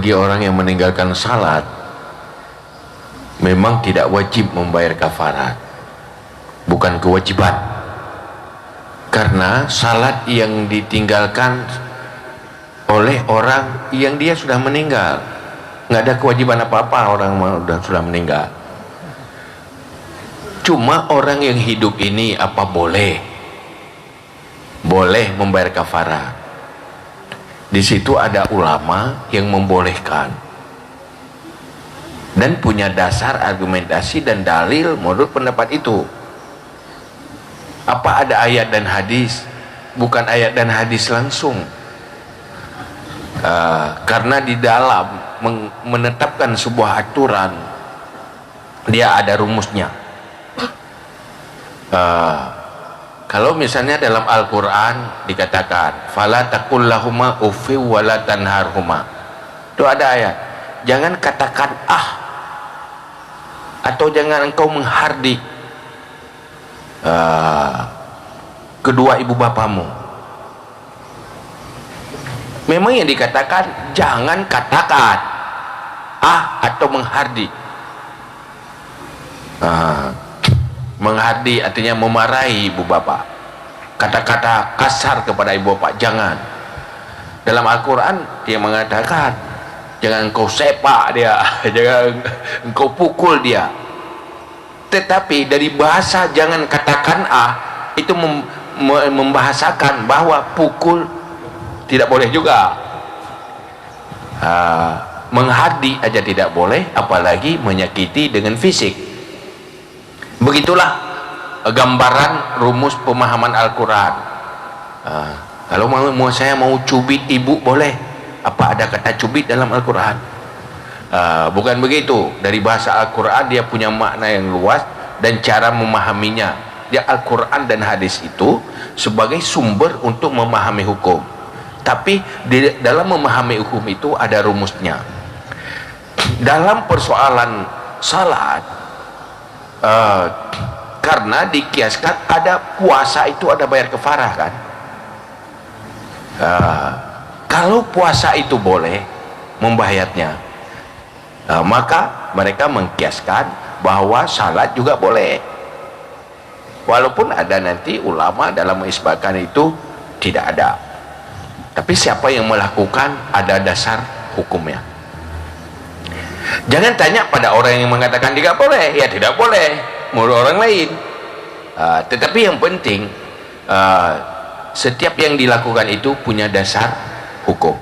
bagi orang yang meninggalkan salat memang tidak wajib membayar kafarat, bukan kewajiban, karena salat yang ditinggalkan oleh orang yang dia sudah meninggal, nggak ada kewajiban apa-apa orang sudah meninggal. Cuma orang yang hidup ini apa boleh membayar kafarat. Di situ ada ulama yang membolehkan dan punya dasar argumentasi dan dalil menurut pendapat itu. Apa ada ayat dan hadis? Bukan ayat dan hadis langsung, karena di dalam menetapkan sebuah aturan dia ada rumusnya. Kalau misalnya dalam Al-Quran dikatakan fala taqul lahuma uffi wa la tanharhuma, itu ada ayat, jangan katakan atau jangan engkau menghardik kedua ibu bapamu. Memang yang dikatakan jangan katakan atau menghardik. Menghardik artinya memarahi ibu bapak, kata-kata kasar kepada ibu bapak jangan. Dalam Al-Quran dia mengatakan jangan engkau sepak dia, jangan engkau pukul dia. Tetapi dari bahasa jangan katakan itu membahasakan bahwa pukul tidak boleh juga. Menghardik aja tidak boleh, apalagi menyakiti dengan fisik. Begitulah gambaran rumus pemahaman Al-Quran. Kalau saya mau cubit ibu boleh, apa ada kata cubit dalam Al-Quran? Bukan begitu. Dari bahasa Al-Quran dia punya makna yang luas dan cara memahaminya. Dia Al-Quran dan hadis itu sebagai sumber untuk memahami hukum, tapi dalam memahami hukum itu ada rumusnya. Dalam persoalan salat, karena dikiaskan ada puasa itu ada bayar kafarah kan. Kalau puasa itu boleh membayarnya, maka mereka mengkiaskan bahwa salat juga boleh, walaupun ada nanti ulama dalam mengisbatkan itu tidak ada. Tapi siapa yang melakukan ada dasar hukumnya. Jangan tanya pada orang yang mengatakan tidak boleh, ya tidak boleh menurut orang lain. Tetapi yang penting setiap yang dilakukan itu punya dasar hukum.